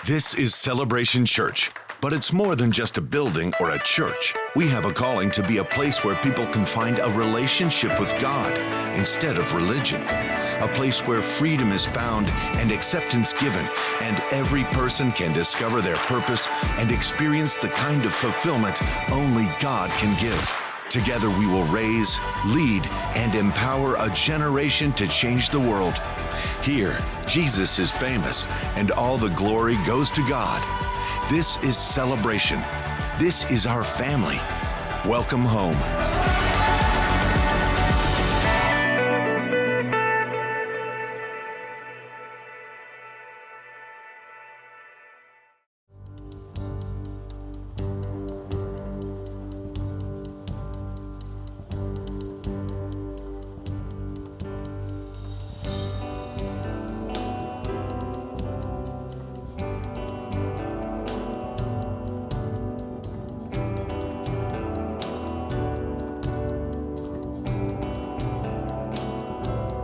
This is Celebration Church, but it's more than just a building or a church. We have a calling to be a place where people can find a relationship with God instead of religion. A place where freedom is found and acceptance given, and every person can discover their purpose and experience the kind of fulfillment only God can give. Together we will raise, lead, and empower a generation to change the world. Here, Jesus is famous, and all the glory goes to God. This is celebration. This is our family. Welcome home.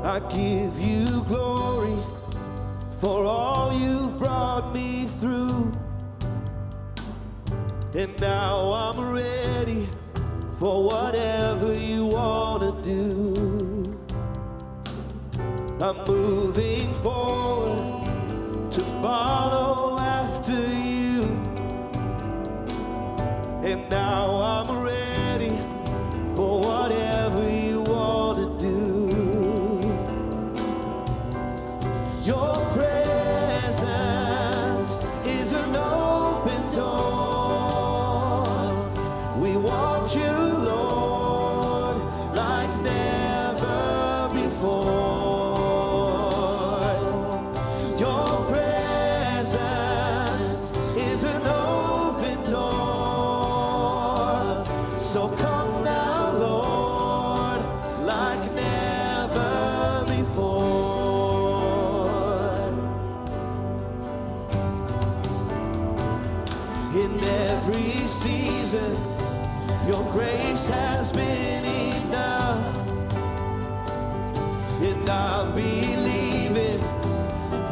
I give you glory for all you've brought me through. And now I'm ready for whatever you want to do. I'm moving forward to follow after you. And now I'm ready for whatever you want to do. Your presence is an open door. We want you, Lord, like never before. Your presence is an open door. So come now, Lord, like never before. In every season, your grace has been enough. And I'm believing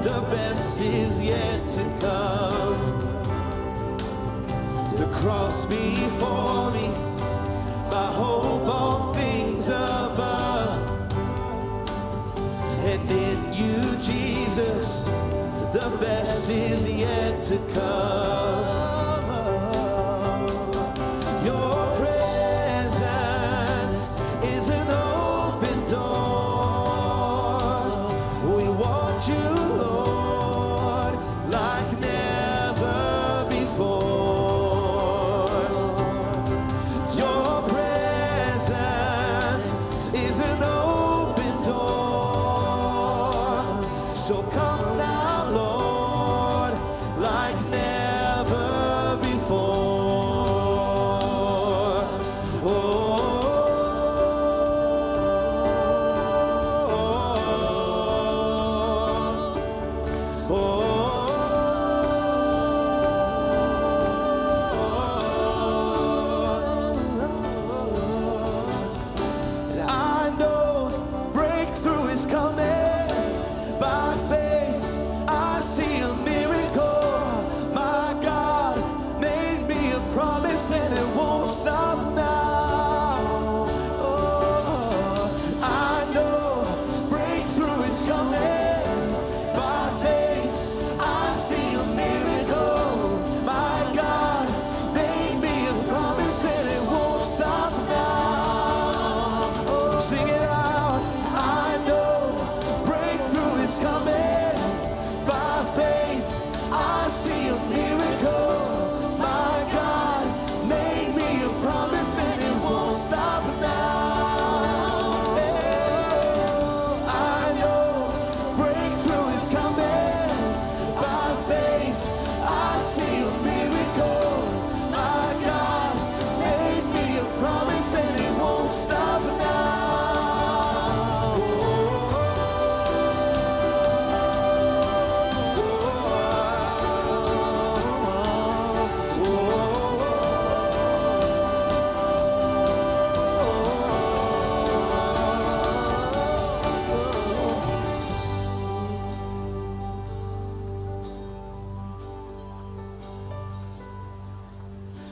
the best is yet to come. The cross before me, my hope on things above. And in you, Jesus, the best is yet to come. Your presence is an open door. We want you, Lord, like never before. Your presence is an open door. So come now, Lord, like never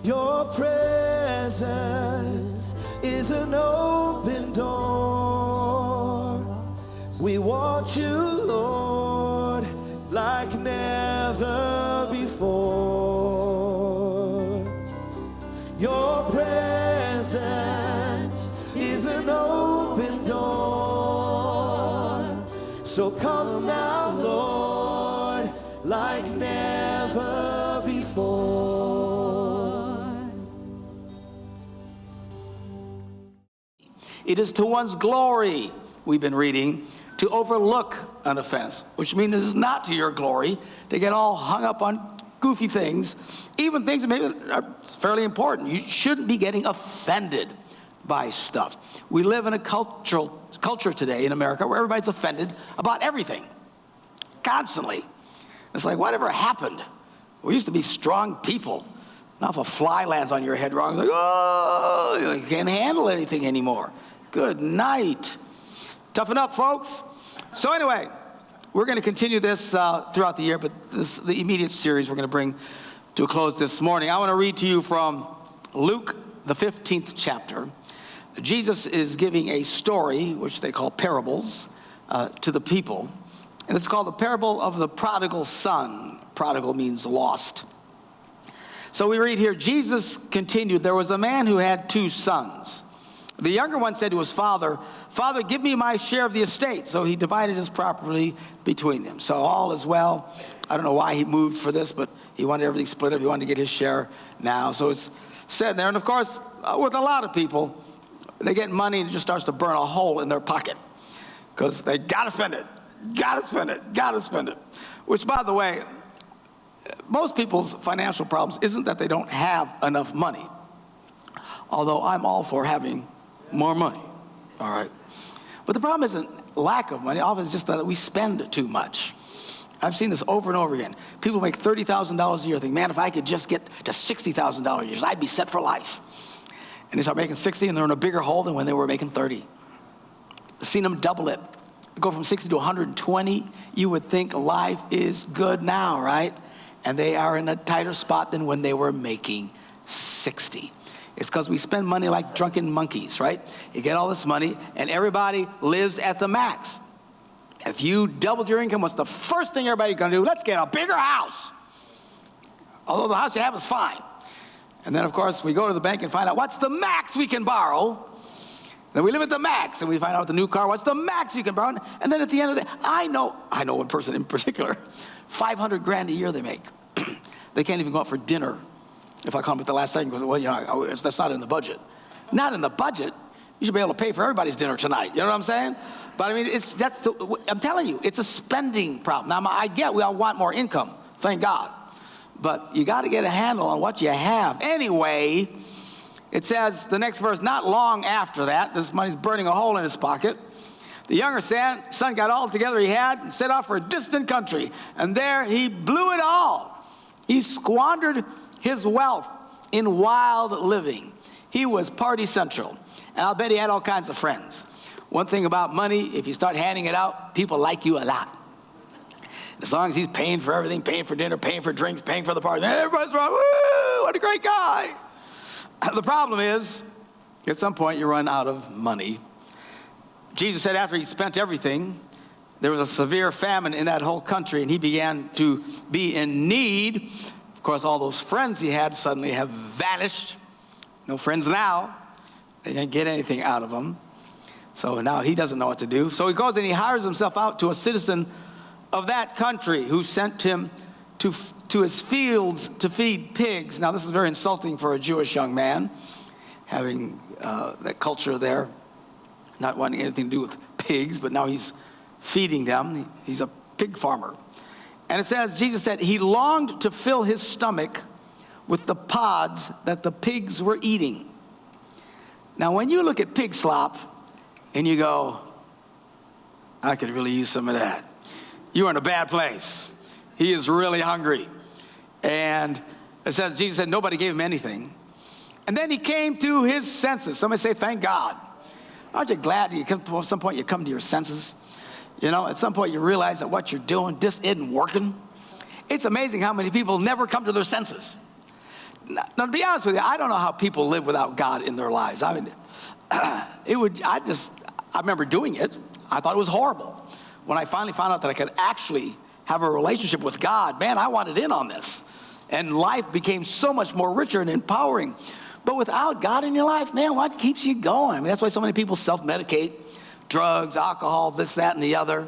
Your presence is an open door. We want you, Lord, like never before. Your presence is an open door. So come now, Lord, like never before. It is to one's glory, we've been reading, to overlook an offense, which means it is not to your glory to get all hung up on goofy things, even things that maybe are fairly important. You shouldn't be getting offended by stuff. We live in a culture today in America where everybody's offended about everything, constantly. It's like, whatever happened? We used to be strong people. Now if a fly lands on your head wrong, it's like, oh, you can't handle anything anymore. Good night. Toughen up, folks. So anyway, we're going to continue this throughout the year, but the immediate series we're going to bring to a close this morning. I want to read to you from Luke, the 15th chapter. Jesus is giving a story, which they call parables, to the people. And it's called the parable of the prodigal son. Prodigal means lost. So we read here, Jesus continued, there was a man who had 2 sons. The younger one said to his father, Father, give me my share of the estate. So he divided his property between them. So all is well. I don't know why he moved for this, but he wanted everything split up. He wanted to get his share now. So it's sitting there. And of course, with a lot of people, they get money and it just starts to burn a hole in their pocket because they got to spend it, got to spend it, got to spend it. Which, by the way, most people's financial problems isn't that they don't have enough money, although I'm all for having more money, all right? But the problem isn't lack of money. Often it's just that we spend too much. I've seen this over and over again. People make $30,000 a year, think, man, if I could just get to $60,000 a year, I'd be set for life. And they start making 60 and they're in a bigger hole than when they were making 30. I've seen them double it. Go from 60 to 120, you would think life is good now, right? And they are in a tighter spot than when they were making 60. It's because we spend money like drunken monkeys, right? You get all this money, and everybody lives at the max. If you doubled your income, what's the first thing everybody's going to do? Let's get a bigger house. Although the house you have is fine. And then, of course, we go to the bank and find out what's the max we can borrow. Then we live at the max, and we find out with the new car, what's the max you can borrow? And then at the end of the day, I know one person in particular, $500,000 a year they make. They can't even go out for dinner. If I come at the last second, goes, well, you know, that's not in the budget. Not in the budget. You should be able to pay for everybody's dinner tonight. You know what I'm saying? But I mean, I'm telling you, it's a spending problem. Now, I get we all want more income, thank God. But you got to get a handle on what you have. Anyway, it says, the next verse, not long after that, this money's burning a hole in his pocket. The younger son got all together he had and set off for a distant country. And there he blew it all. He squandered his wealth in wild living. He was party central. And I'll bet he had all kinds of friends. One thing about money, if you start handing it out, people like you a lot. As long as he's paying for everything, paying for dinner, paying for drinks, paying for the party, everybody's around, woo, what a great guy. The problem is, at some point you run out of money. Jesus said after he spent everything, there was a severe famine in that whole country, and he began to be in need. Of course, all those friends he had suddenly have vanished. No friends now. They didn't get anything out of them. So now he doesn't know what to do. So he goes and he hires himself out to a citizen of that country who sent him to his fields to feed pigs. Now, this is very insulting for a Jewish young man, having that culture there, not wanting anything to do with pigs, but now he's feeding them. He's a pig farmer. And it says, Jesus said, he longed to fill his stomach with the pods that the pigs were eating. Now, when you look at pig slop and you go, I could really use some of that, you're in a bad place. He is really hungry. And it says, Jesus said nobody gave him anything. And then he came to his senses. Somebody say, thank God. Aren't you glad at some point you come to your senses? You know, at some point you realize that what you're doing just isn't working. It's amazing how many people never come to their senses. Now, to be honest with you, I don't know how people live without God in their lives. I mean, I remember doing it. I thought it was horrible. When I finally found out that I could actually have a relationship with God, man, I wanted in on this. And life became so much more richer and empowering. But without God in your life, man, what keeps you going? I mean, that's why so many people self-medicate, drugs, alcohol, this, that, and the other,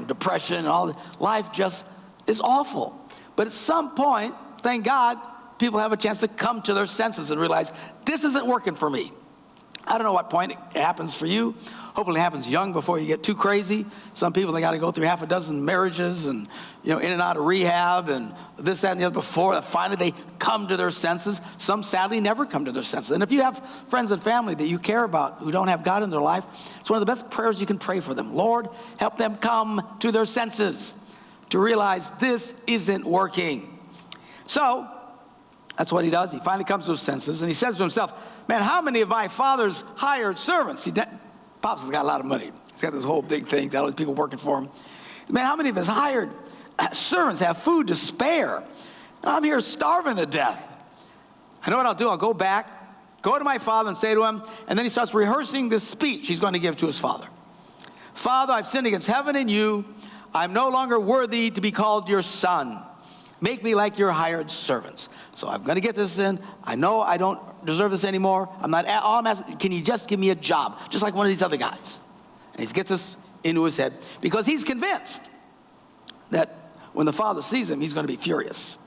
depression and all that. Life just is awful. But at some point, thank God, people have a chance to come to their senses and realize, this isn't working for me. I don't know what point it happens for you. Hopefully it happens young before you get too crazy. Some people, they got to go through half a dozen marriages and, in and out of rehab and this, that, and the other before finally they come to their senses. Some sadly never come to their senses. And if you have friends and family that you care about who don't have God in their life, it's one of the best prayers you can pray for them. Lord, help them come to their senses to realize this isn't working. So that's what he does. He finally comes to his senses and he says to himself, man, how many of my father's hired servants? Pops has got a lot of money. He's got this whole big thing, got all these people working for him. Man, how many of his hired servants have food to spare? I'm here starving to death. I know what I'll do. I'll go back, go to my father and say to him, and then he starts rehearsing this speech he's going to give to his father. Father, I've sinned against heaven and you. I'm no longer worthy to be called your son. Make me like your hired servants. So I'm going to get this in. I know I don't deserve this anymore. All I'm asking, can you just give me a job? Just like one of these other guys. And he gets this into his head because he's convinced that when the Father sees him, he's going to be furious.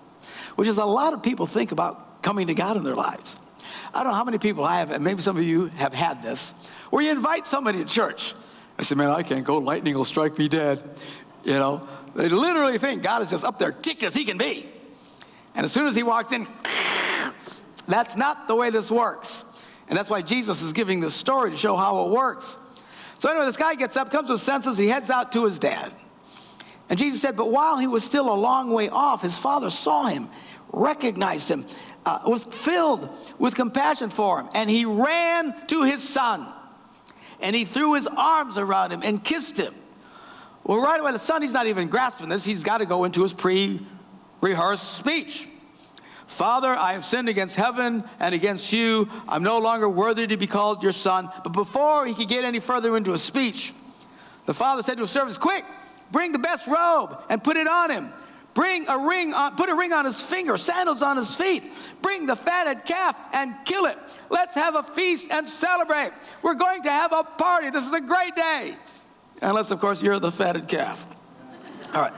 Which is a lot of people think about coming to God in their lives. I don't know how many people I have, and maybe some of you have had this, where you invite somebody to church. I say, man, I can't go. Lightning will strike me dead. They literally think God is just up there ticked as he can be. And as soon as he walks in, that's not the way this works. And that's why Jesus is giving this story to show how it works. So anyway, this guy gets up, comes to his senses, he heads out to his dad. And Jesus said, but while he was still a long way off, his father saw him, recognized him, was filled with compassion for him. And he ran to his son. And he threw his arms around him and kissed him. Well, right away, the son, he's not even grasping this. He's got to go into his pre-rehearsed speech. Father, I have sinned against heaven and against you. I'm no longer worthy to be called your son. But before he could get any further into his speech, the father said to his servants, quick, bring the best robe and put it on him. Put a ring on his finger, sandals on his feet. Bring the fatted calf and kill it. Let's have a feast and celebrate. We're going to have a party. This is a great day. Unless, of course, you're the fatted calf. All right.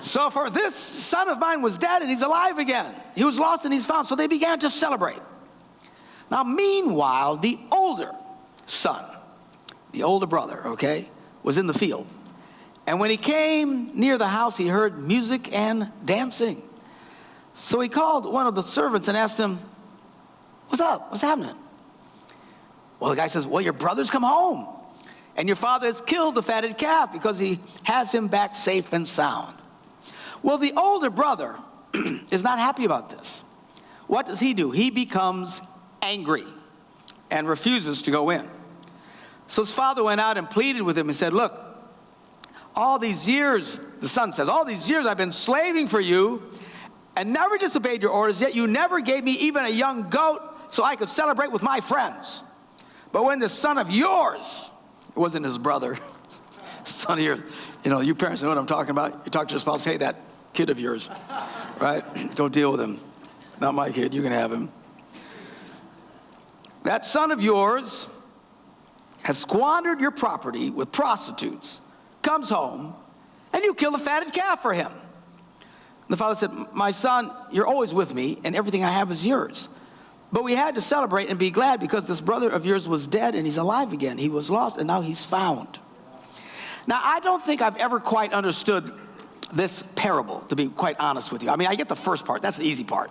So for this son of mine was dead and he's alive again. He was lost and he's found. So they began to celebrate. Now, meanwhile, the older son, the older brother, was in the field. And when he came near the house, he heard music and dancing. So he called one of the servants and asked him, what's up? What's happening? Well, the guy says, well, your brother's come home. And your father has killed the fatted calf because he has him back safe and sound. Well, the older brother is not happy about this. What does he do? He becomes angry and refuses to go in. So his father went out and pleaded with him and said, look, all these years, the son says, all these years I've been slaving for you and never disobeyed your orders, yet you never gave me even a young goat so I could celebrate with my friends. But when this son of yours, it wasn't his brother, son of yours, you parents know what I'm talking about. You talk to your spouse, hey, that kid of yours, right? Go deal with him. Not my kid, you can have him. That son of yours has squandered your property with prostitutes, comes home, and you kill a fatted calf for him. And the father said, my son, you're always with me, and everything I have is yours. But we had to celebrate and be glad because this brother of yours was dead and he's alive again. He was lost and now he's found. Now, I don't think I've ever quite understood this parable, to be quite honest with you. I mean, I get the first part. That's the easy part.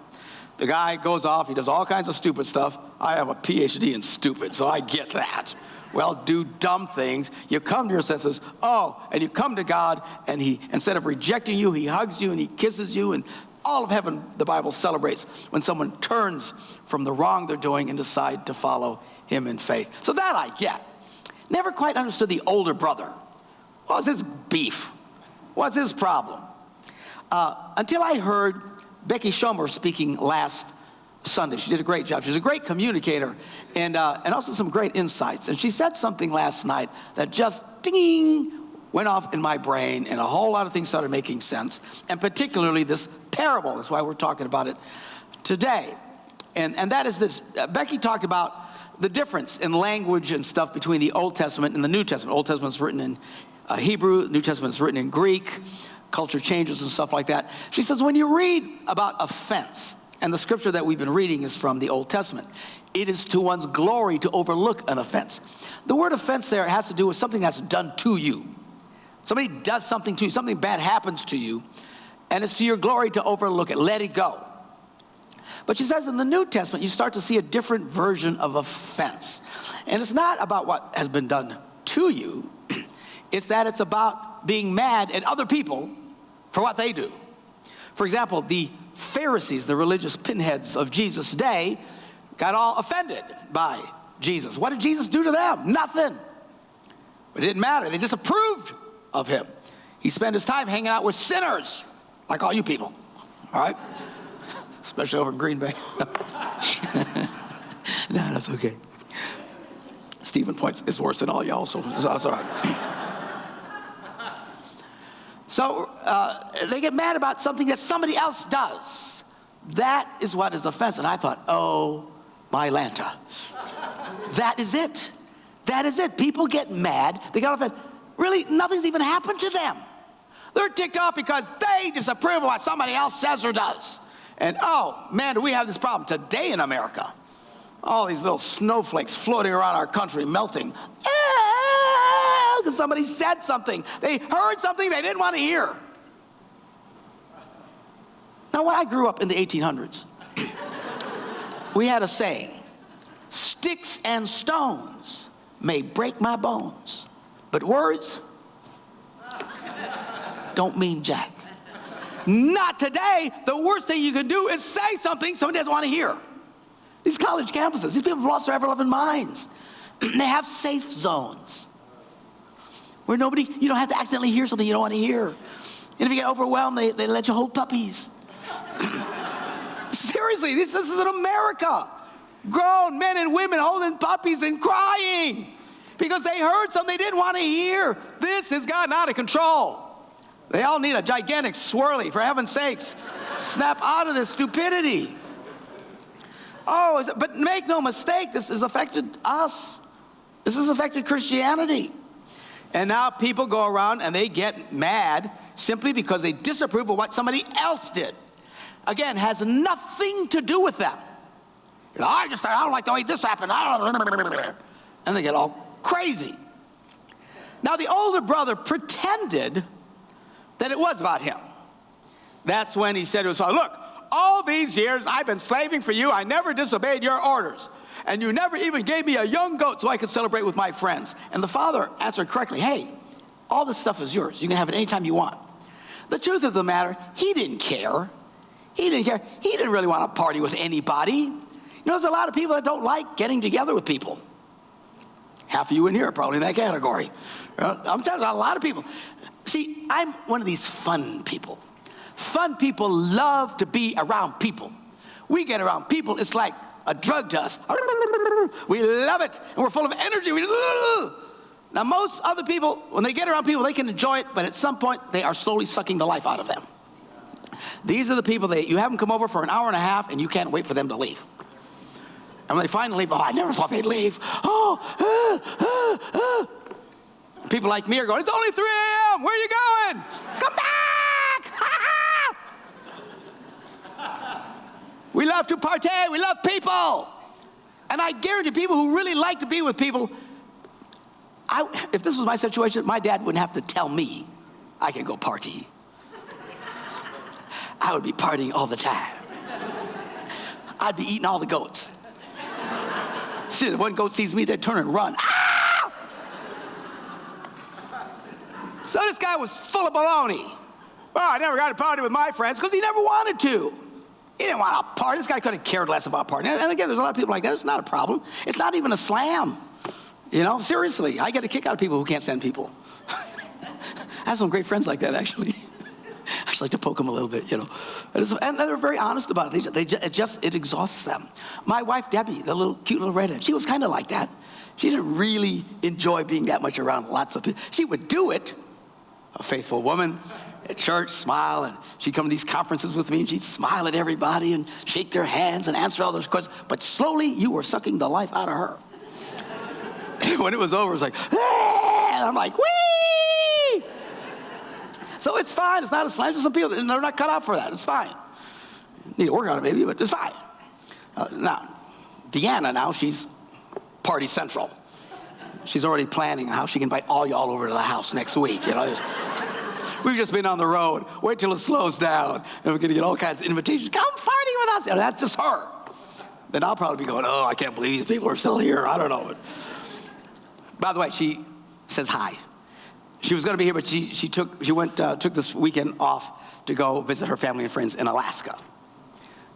The guy goes off. He does all kinds of stupid stuff. I have a PhD in stupid, so I get that. Well, do dumb things. You come to your senses. And you come to God, and he, instead of rejecting you, he hugs you and he kisses you. And all of heaven, the Bible celebrates when someone turns from the wrong they're doing and decide to follow him in faith. So that I get. Never quite understood the older brother. What was his beef? What's his problem? Until I heard Becky Schomer speaking last Sunday. She did a great job. She's a great communicator and also some great insights. And she said something last night that just ding went off in my brain, and a whole lot of things started making sense, and particularly this parable. That's why we're talking about it today. And that is this. Becky talked about the difference in language and stuff between the Old Testament and the New Testament. Old Testament is written in Hebrew, New Testament is written in Greek, culture changes and stuff like that. She says when you read about offense, and the scripture that we've been reading is from the Old Testament, it is to one's glory to overlook an offense. The word offense there has to do with something that's done to you. Somebody does something to you, something bad happens to you, and it's to your glory to overlook it, let it go. But she says in the New Testament, you start to see a different version of offense. And it's not about what has been done to you, it's that it's about being mad at other people for what they do. For example, the Pharisees, the religious pinheads of Jesus' day, got all offended by Jesus. What did Jesus do to them? Nothing. But it didn't matter. They just approved of him. He spent his time hanging out with sinners, like all you people, all right? Especially over in Green Bay. No, that's okay. Stephen points, it's worse than all y'all, so it's all right. So they get mad about something that somebody else does. That is what is offense. And I thought, oh, my Lanta. That is it. That is it. People get mad. They get offended. Really, nothing's even happened to them. They're ticked off because they disapprove of what somebody else says or does. And oh, man, do we have this problem today in America. All these little snowflakes floating around our country, melting. Because somebody said something. They heard something they didn't want to hear. Now, when I grew up in the 1800s, we had a saying, sticks and stones may break my bones, but words don't mean jack. Not today. The worst thing you can do is say something somebody doesn't want to hear. These college campuses, these people have lost their ever-loving minds. They have safe zones where you don't have to accidentally hear something you don't want to hear. And if you get overwhelmed, they let you hold puppies. Seriously, this is in America. Grown men and women holding puppies and crying because they heard something they didn't want to hear. This has gotten out of control. They all need a gigantic swirly, for heaven's sakes. Snap out of this stupidity. Oh, but make no mistake, this has affected us. This has affected Christianity. And now people go around and they get mad simply because they disapprove of what somebody else did. Again, has nothing to do with them. I don't like the way this happened. And they get all crazy. Now the older brother pretended that it was about him. That's when he said to his father, look, all these years I've been slaving for you. I never disobeyed your orders. And you never even gave me a young goat so I could celebrate with my friends. And the father answered correctly, hey, all this stuff is yours. You can have it anytime you want. The truth of the matter, he didn't care. He didn't care. He didn't really want to party with anybody. You know, there's a lot of people that don't like getting together with people. Half of you in here are probably in that category. I'm telling you, a lot of people. See, I'm one of these fun people. Fun people love to be around people. We get around people, it's like a drug to us. We love it, and we're full of energy. Now, most other people, when they get around people, they can enjoy it, but at some point, they are slowly sucking the life out of them. These are the people that you have them come over for an hour and a half, and you can't wait for them to leave. And when they finally leave, I never thought they'd leave. People like me are going, it's only 3 a.m. Where are you going? Come back! We love to partay. We love people. And I guarantee people who really like to be with people, if this was my situation, my dad wouldn't have to tell me I can go party. I would be partying all the time. I'd be eating all the goats. See, one goat sees me, they'd turn and run. Ah! So this guy was full of baloney. Well, I never got to party with my friends because he never wanted to. He didn't want to party. This guy could have cared less about partying. And again, there's a lot of people like that. It's not a problem. It's not even a slam. You know, seriously, I get a kick out of people who can't stand people. I have some great friends like that, actually. just like to poke them a little bit, And they're very honest about it. It exhausts them. My wife, Debbie, the cute little redhead, she was kind of like that. She didn't really enjoy being that much around lots of people. She would do it, a faithful woman, at church, smile, and she'd come to these conferences with me, and she'd smile at everybody and shake their hands and answer all those questions. But slowly, you were sucking the life out of her. And when it was over, it was like, and I'm like, whee! So it's fine. It's not a slam. Some people, they're not cut out for that. It's fine. Need to work on it maybe, but it's fine. Now, Deanna, she's party central. She's already planning how she can invite all y'all over to the house next week. We've just been on the road. Wait till it slows down, and we're going to get all kinds of invitations. Come party with us. That's just her. Then I'll probably be going, oh, I can't believe these people are still here. I don't know. But by the way, she says hi. She was going to be here, but she took this weekend off to go visit her family and friends in Alaska.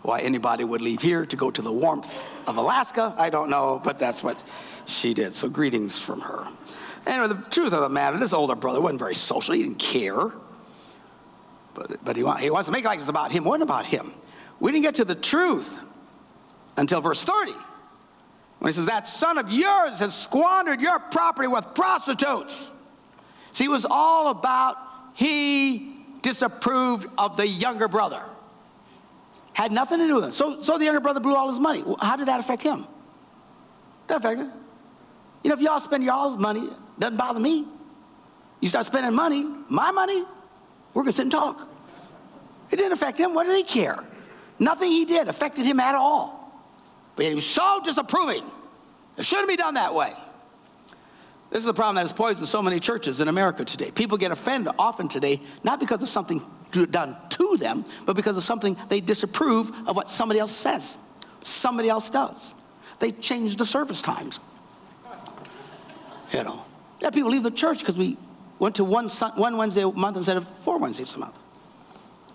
Why anybody would leave here to go to the warmth of Alaska, I don't know, but that's what she did. So greetings from her. Anyway, the truth of the matter, this older brother wasn't very social. He didn't care. But he wants to make it like it's about him. It wasn't about him. We didn't get to the truth until verse 30. When he says, that son of yours has squandered your property with prostitutes. See, it was all about he disapproved of the younger brother. Had nothing to do with it. So the younger brother blew all his money. How did that affect him? Doesn't affect him. If y'all spend y'all's money, doesn't bother me. You start spending money, my money, we're going to sit and talk. It didn't affect him. What did he care? Nothing he did affected him at all. But he was so disapproving. It shouldn't be done that way. This is a problem that has poisoned so many churches in America today. People get offended often today, not because of something done to them, but because of something they disapprove of what somebody else says, somebody else does. They change the service times. Yeah, people leave the church because we went to one Wednesday a month instead of 4 Wednesdays a month.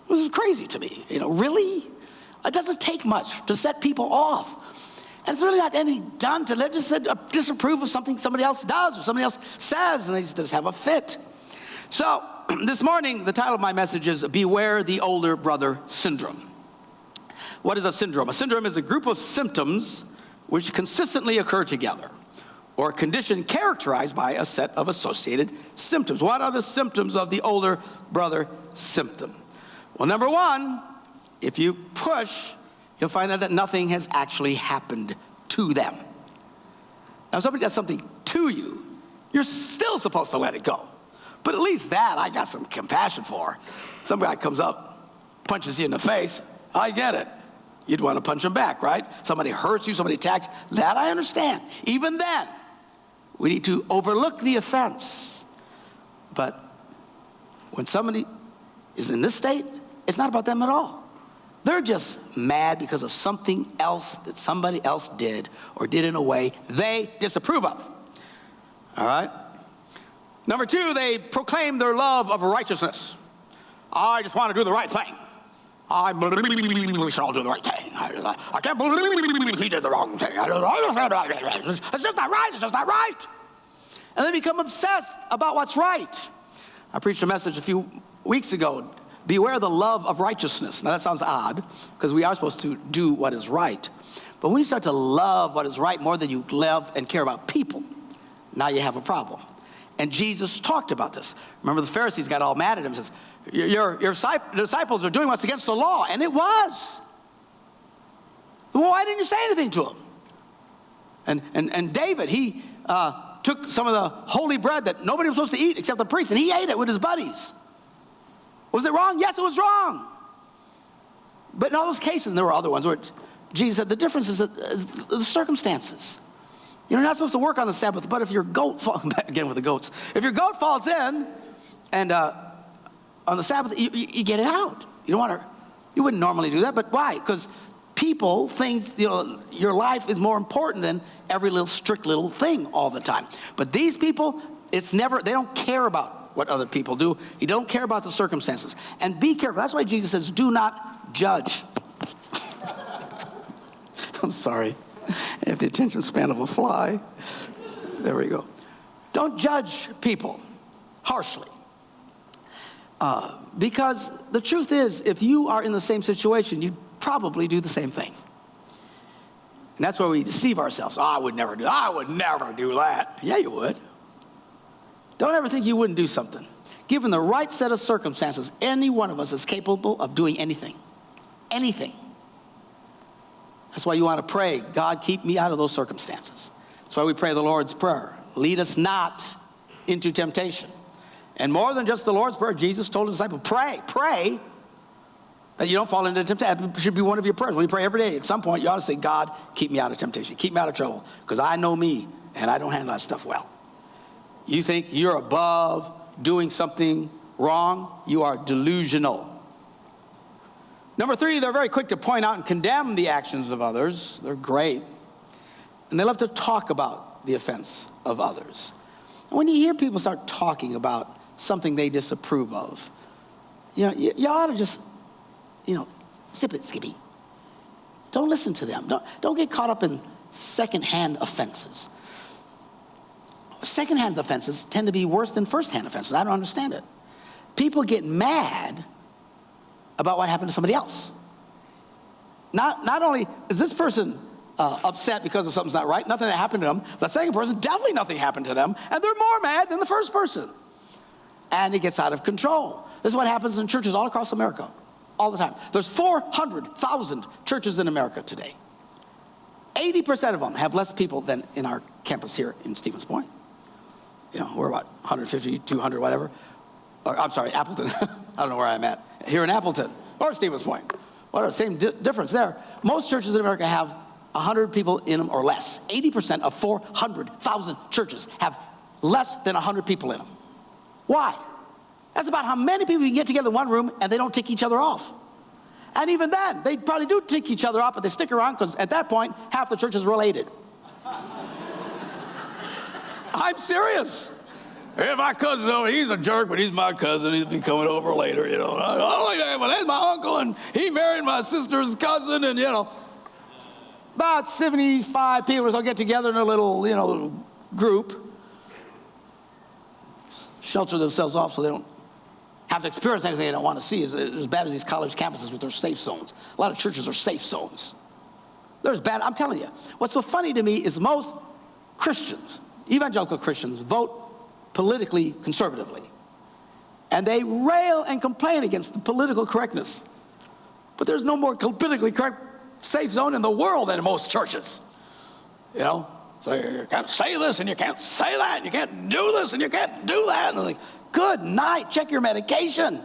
This is crazy to me. Really? It doesn't take much to set people off. And it's really not anything done to let just disapprove of something somebody else does or somebody else says, and they just have a fit. So this morning, the title of my message is Beware the Older Brother Syndrome. What is a syndrome? A syndrome is a group of symptoms which consistently occur together, or a condition characterized by a set of associated symptoms. What are the symptoms of the older brother symptom? Well, number one, if you push, you'll find out that nothing has actually happened to them. Now, if somebody does something to you, you're still supposed to let it go. But at least that I got some compassion for. Some guy comes up, punches you in the face, I get it. You'd want to punch him back, right? Somebody hurts you, somebody attacks, that I understand. Even then, we need to overlook the offense. But when somebody is in this state, it's not about them at all. They're just mad because of something else that somebody else did or did in a way they disapprove of. All right? Number two, they proclaim their love of righteousness. I just want to do the right thing. I believe we should all do the right thing. I can't believe he did the wrong thing. It's just not right. It's just not right. And they become obsessed about what's right. I preached a message a few weeks ago. Beware the love of righteousness. Now that sounds odd because we are supposed to do what is right. But when you start to love what is right more than you love and care about people, now you have a problem. And Jesus talked about this. Remember the Pharisees got all mad at him and says, your disciples are doing what's against the law. And it was. Well, why didn't you say anything to him? And David, he took some of the holy bread that nobody was supposed to eat except the priest, and he ate it with his buddies. Was it wrong? Yes, it was wrong. But in all those cases, and there were other ones where Jesus said the difference is the circumstances. You're not supposed to work on the Sabbath, but if your goat again with the goats, if your goat falls in, and on the Sabbath you get it out. You wouldn't normally do that, but why? Because people think your life is more important than every little strict little thing all the time. But these people, they don't care about what other people do. You don't care about the circumstances. And be careful. That's why Jesus says, do not judge. I'm sorry. I have the attention span of a fly. There we go. Don't judge people harshly. Because the truth is, if you are in the same situation, you'd probably do the same thing. And that's where we deceive ourselves. I would never do that. Yeah, you would. Don't ever think you wouldn't do something. Given the right set of circumstances, any one of us is capable of doing anything. Anything. That's why you want to pray, God, keep me out of those circumstances. That's why we pray the Lord's Prayer. Lead us not into temptation. And more than just the Lord's Prayer, Jesus told his disciples, pray that you don't fall into temptation. That should be one of your prayers. When you pray every day, at some point, you ought to say, God, keep me out of temptation. Keep me out of trouble. Because I know me, and I don't handle that stuff well. You think you're above doing something wrong? You are delusional. Number 3, they're very quick to point out and condemn the actions of others. They're great. And they love to talk about the offense of others. And when you hear people start talking about something they disapprove of, you ought to just, zip it, Skippy. Don't listen to them. Don't get caught up in secondhand offenses. Secondhand offenses tend to be worse than firsthand offenses. I don't understand it. People get mad about what happened to somebody else. Not only is this person upset because of something's not right, nothing that happened to them, the second person, definitely nothing happened to them, and they're more mad than the first person. And it gets out of control. This is what happens in churches all across America, all the time. There's 400,000 churches in America today. 80% of them have less people than in our campus here in Stevens Point. We're about 150, 200, whatever. I'm sorry, Appleton. I don't know where I'm at. Here in Appleton or Stevens Point. Whatever, same difference there. Most churches in America have 100 people in them or less. 80% of 400,000 churches have less than 100 people in them. Why? That's about how many people you can get together in one room and they don't tick each other off. And even then, they probably do tick each other off, but they stick around because at that point, half the church is related. I'm serious. Hey, my cousin, he's a jerk, but he's my cousin. He'll be coming over later, I don't like that, but that's my uncle, and he married my sister's cousin, and, About 75 people will get together in a little, group, shelter themselves off so they don't have to experience anything they don't want to see. It's as bad as these college campuses with their safe zones. A lot of churches are safe zones. They're as bad. I'm telling you. What's so funny to me is most Christians, evangelical Christians, vote politically conservatively. And they rail and complain against the political correctness. But there's no more politically correct safe zone in the world than in most churches. So you can't say this and you can't say that and you can't do this and you can't do that. And they're like, good night, check your medication.